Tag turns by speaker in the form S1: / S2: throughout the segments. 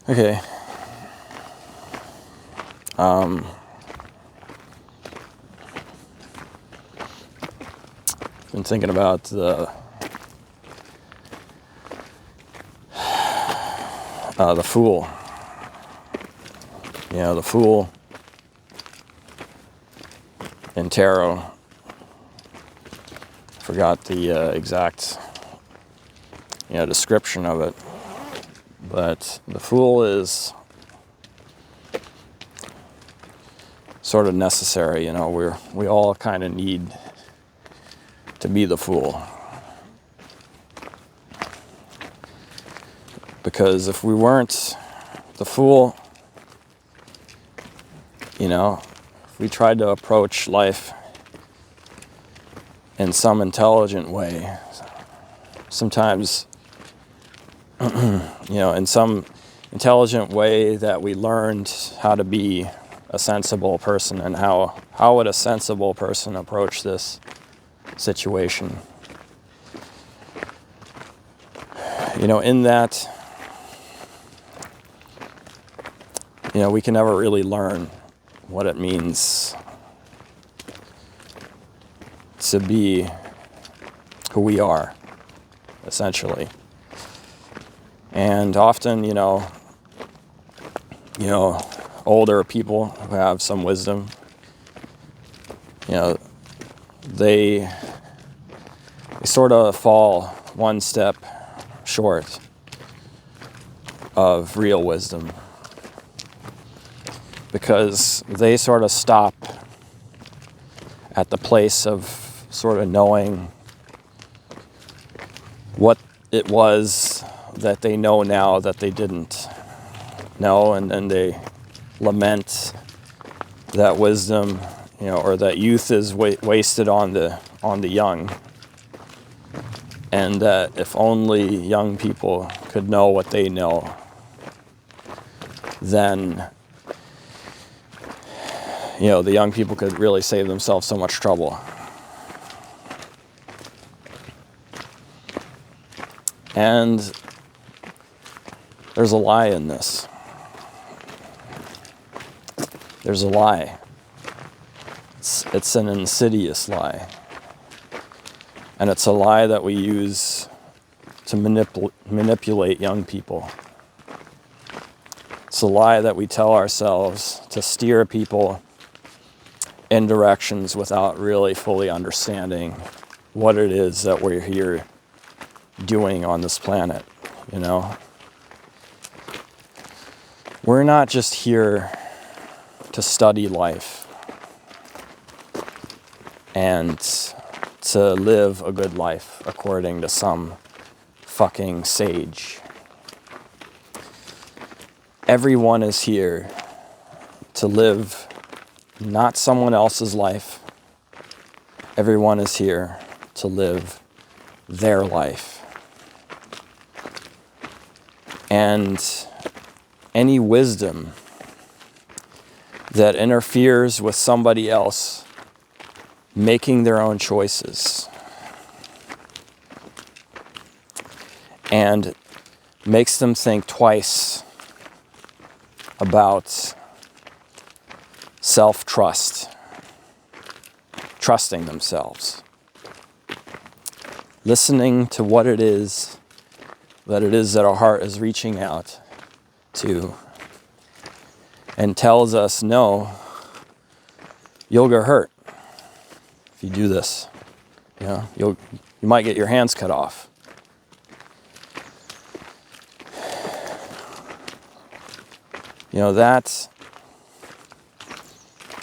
S1: Okay. Been thinking about the Fool. The Fool in tarot. Forgot the exact description of it, but the Fool is sort of necessary. We all kind of need to be the Fool, because if we weren't the Fool, if we tried to approach life in some intelligent way, sometimes in some intelligent way that we learned how to be a sensible person, and how would a sensible person approach this situation. In that, we can never really learn what it means to be who we are, essentially. And often, older people who have some wisdom, they sort of fall one step short of real wisdom, because they sort of stop at the place of sort of knowing what it was that they know now that they didn't know, and then they lament that wisdom, or that youth is wasted on the young, and that if only young people could know what they know, then the young people could really save themselves so much trouble. And there's a lie in this. There's a lie. It's an insidious lie. And it's a lie that we use to manipulate young people. It's a lie that we tell ourselves to steer people in directions without really fully understanding what it is that we're here doing on this planet. We're not just here to study life and to live a good life according to some fucking sage. Everyone is here to live not someone else's life. Everyone is here to live their life. And any wisdom that interferes with somebody else making their own choices and makes them think twice about self-trust, trusting themselves, listening to what it is that our heart is reaching out to, and tells us, no, you'll get hurt if you do this. You might get your hands cut off. That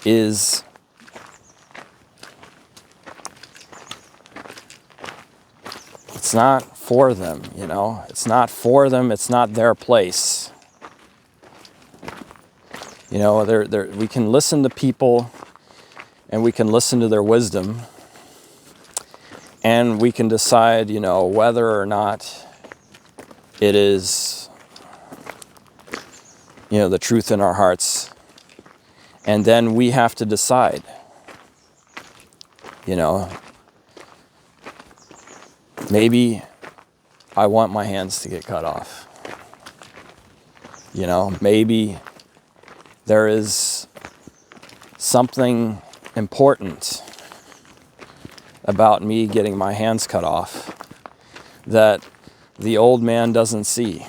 S1: is it's not for them, It's not for them, it's not their place. We can listen to people, and we can listen to their wisdom, and we can decide, whether or not it is, the truth in our hearts. And then we have to decide, maybe I want my hands to get cut off. You know, maybe there is something important about me getting my hands cut off that the old man doesn't see.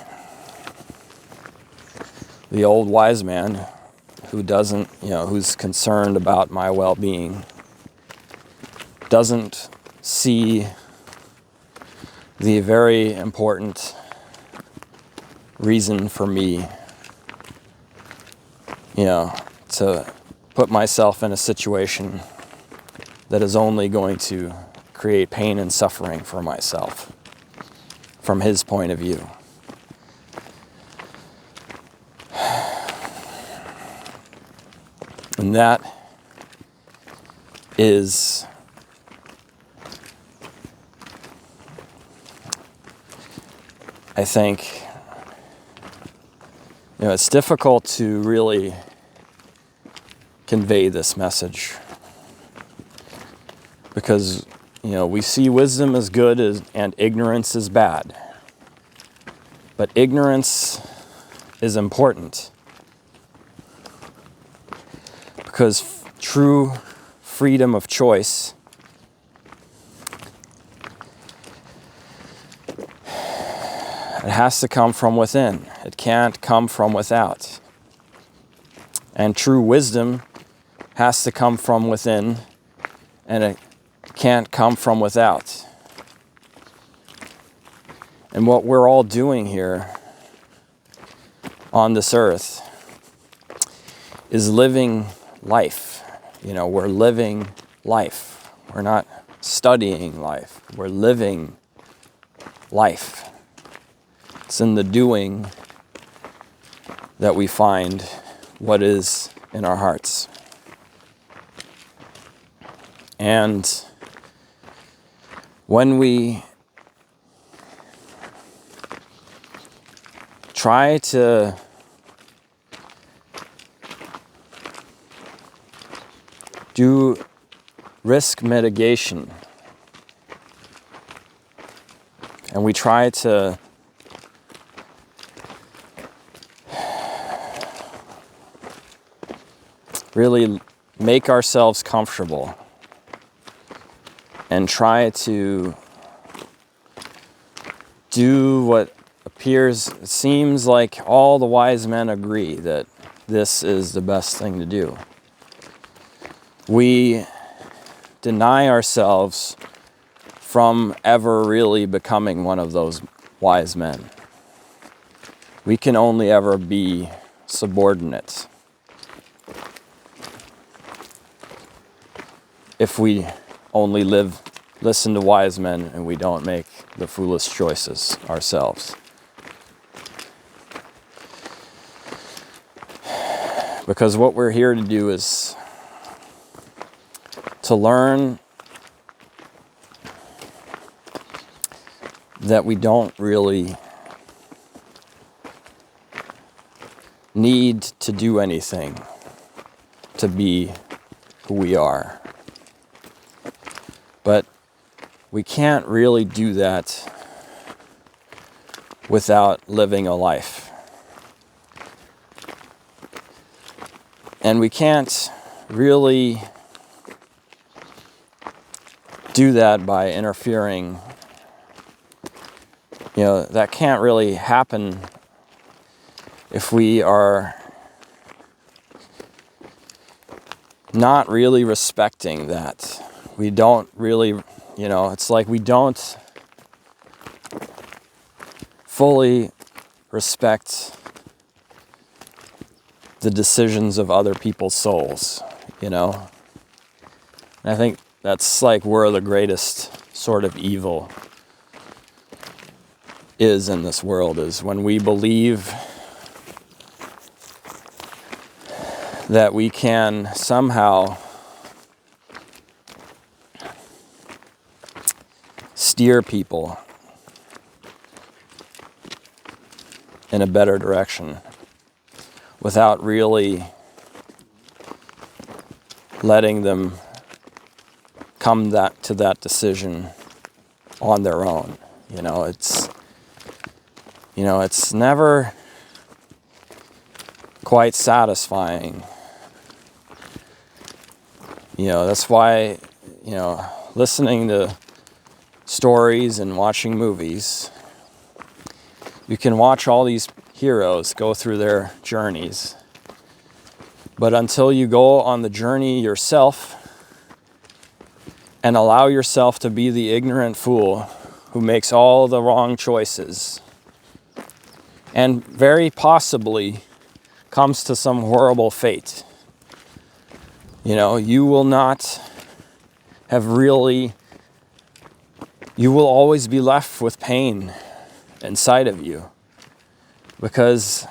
S1: The old wise man who doesn't, who's concerned about my well-being, doesn't see the very important reason for me, to put myself in a situation that is only going to create pain and suffering for myself from his point of view. And that is I think, it's difficult to really convey this message because, we see wisdom as good and ignorance as bad. But ignorance is important because true freedom of choice it has to come from within. It can't come from without. And true wisdom has to come from within, and it can't come from without. And what we're all doing here on this earth is living life. We're living life. We're not studying life. We're living life. It's in the doing that we find what is in our hearts. And when we try to do risk mitigation, and we try to really make ourselves comfortable and try to do what seems like all the wise men agree that this is the best thing to do. We deny ourselves from ever really becoming one of those wise men. We can only ever be subordinate if we only listen to wise men and we don't make the foolish choices ourselves. Because what we're here to do is to learn that we don't really need to do anything to be who we are. But we can't really do that without living a life. And we can't really do that by interfering. That can't really happen if we are not really respecting that. We don't really, it's like we don't fully respect the decisions of other people's souls, And I think that's like where the greatest sort of evil is in this world, is when we believe that we can somehow steer people in a better direction without really letting them come to that decision on their own. It's never, quite satisfying. That's why, listening to stories and watching movies, you can watch all these heroes go through their journeys. But until you go on the journey yourself and allow yourself to be the ignorant fool who makes all the wrong choices and very possibly comes to some horrible fate, you will not have really, you will always be left with pain inside of you because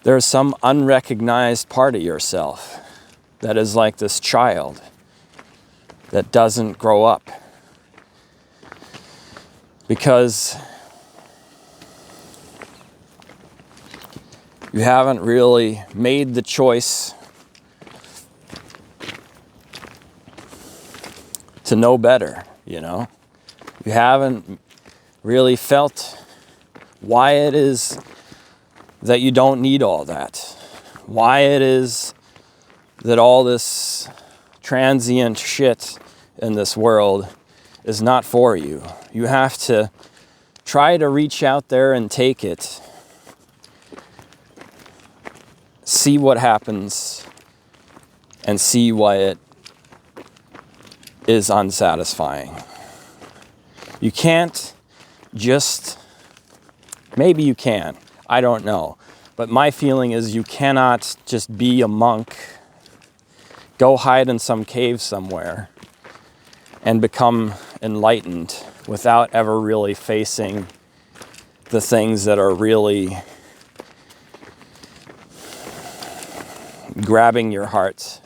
S1: there's some unrecognized part of yourself that is like this child that doesn't grow up because you haven't really made the choice to know better, You haven't really felt why it is that you don't need all that. Why it is that all this transient shit in this world is not for you. You have to try to reach out there and take it. See what happens and see why it is unsatisfying. You can't just, maybe you can, I don't know. But my feeling is you cannot just be a monk, go hide in some cave somewhere, and become enlightened without ever really facing the things that are really grabbing your heart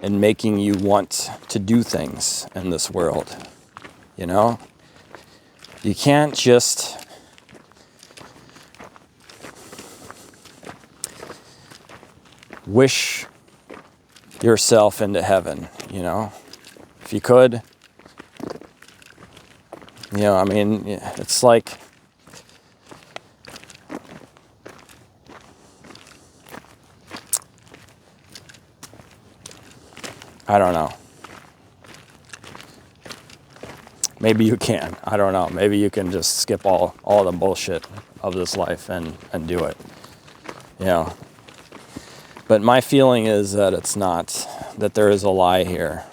S1: and making you want to do things in this world. You can't just wish yourself into heaven, If you could, it's like I don't know. Maybe you can. I don't know. Maybe you can just skip all the bullshit of this life and do it. But my feeling is that it's not, that there is a lie here.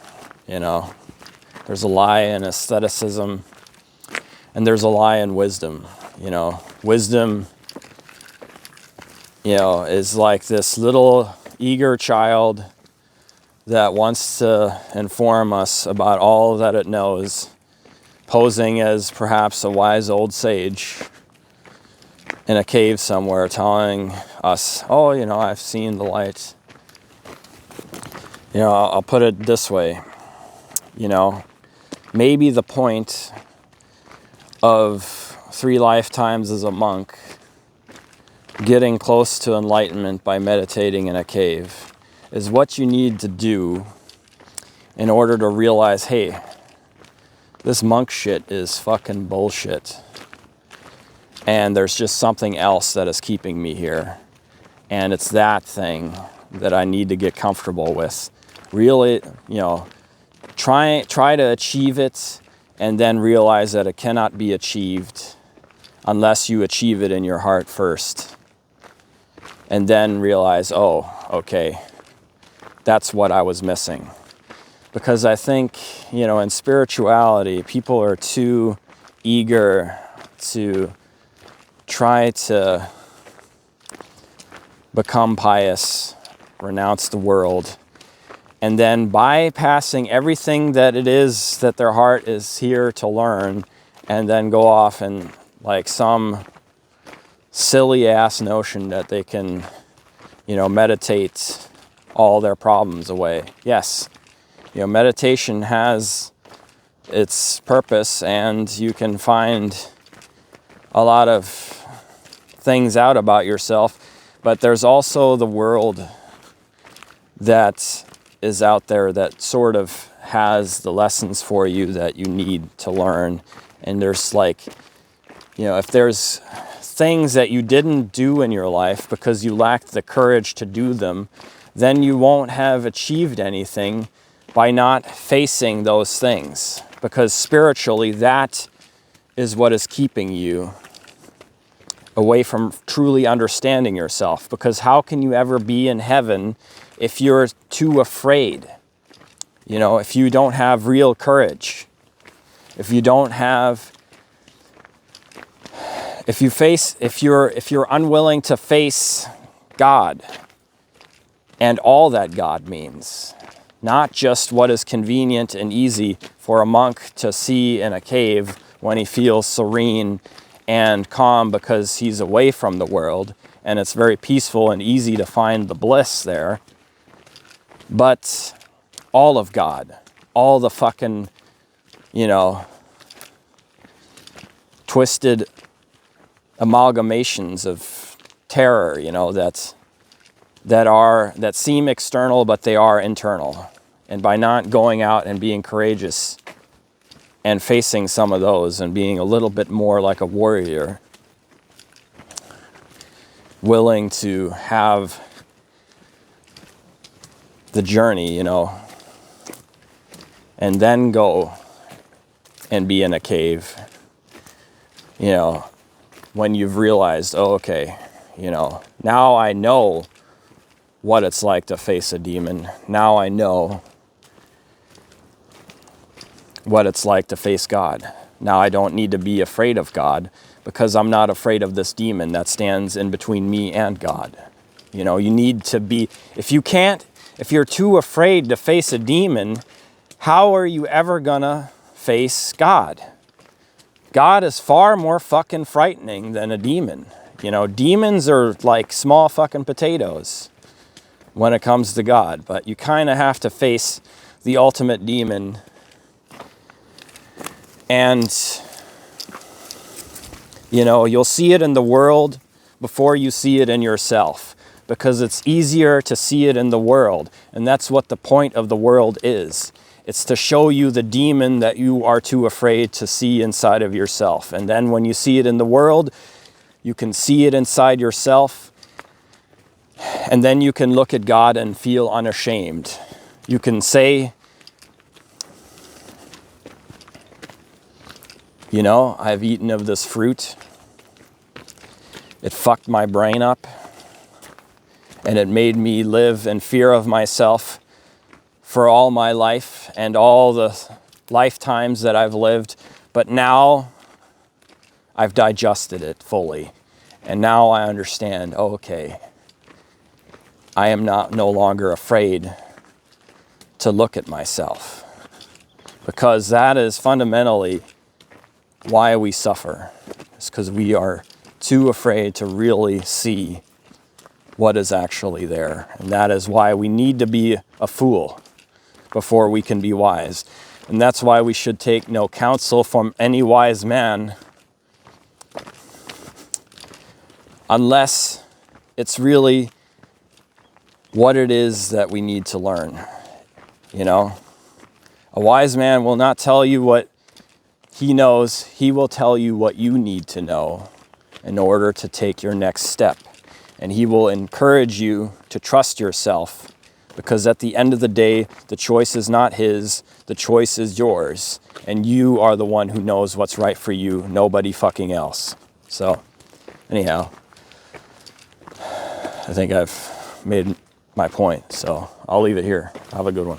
S1: There's a lie in aestheticism and there's a lie in wisdom. Wisdom, is like this little eager child that wants to inform us about all that it knows, posing as perhaps a wise old sage in a cave somewhere telling us, oh, I've seen the light. I'll put it this way, maybe the point of 3 lifetimes as a monk, getting close to enlightenment by meditating in a cave, is what you need to do in order to realize, hey, this monk shit is fucking bullshit. And there's just something else that is keeping me here. And it's that thing that I need to get comfortable with. Really, try to achieve it and then realize that it cannot be achieved unless you achieve it in your heart first. And then realize, oh, okay, that's what I was missing. Because I think, in spirituality, people are too eager to try to become pious, renounce the world, and then bypassing everything that it is that their heart is here to learn, and then go off and like some silly ass notion that they can, meditate all their problems away. Yes, meditation has its purpose, and you can find a lot of things out about yourself, but there's also the world that is out there that sort of has the lessons for you that you need to learn. And there's like if there's things that you didn't do in your life because you lacked the courage to do them, then you won't have achieved anything by not facing those things. Because spiritually, that is what is keeping you away from truly understanding yourself. Because how can you ever be in heaven if you're too afraid? If you don't have real courage, if you don't have, if you're unwilling to face God and all that God means, not just what is convenient and easy for a monk to see in a cave when he feels serene and calm because he's away from the world and it's very peaceful and easy to find the bliss there, but all of God, all the fucking, twisted amalgamations of terror, that seem external, but they are internal. And by not going out and being courageous and facing some of those and being a little bit more like a warrior, willing to have the journey, and then go and be in a cave, when you've realized, oh, okay, now I know what it's like to face a demon. Now I know what it's like to face God. Now I don't need to be afraid of God because I'm not afraid of this demon that stands in between me and God. You need to be, if you're too afraid to face a demon, how are you ever gonna face God? God is far more fucking frightening than a demon. Demons are like small fucking potatoes when it comes to God, but you kind of have to face the ultimate demon. And, you'll see it in the world before you see it in yourself, because it's easier to see it in the world. And that's what the point of the world is. It's to show you the demon that you are too afraid to see inside of yourself. And then when you see it in the world, you can see it inside yourself. And then you can look at God and feel unashamed. You can say, I've eaten of this fruit. It fucked my brain up. And it made me live in fear of myself for all my life and all the lifetimes that I've lived. But now I've digested it fully. And now I understand, okay, I am no longer afraid to look at myself. Because that is fundamentally why we suffer. It's because we are too afraid to really see what is actually there. And that is why we need to be a fool before we can be wise. And that's why we should take no counsel from any wise man unless it's really what it is that we need to learn. A wise man will not tell you what he knows. He will tell you what you need to know in order to take your next step. And he will encourage you to trust yourself, because at the end of the day, the choice is not his, the choice is yours. And you are the one who knows what's right for you, nobody fucking else. So, anyhow, I think I've made my point, so I'll leave it here. Have a good one.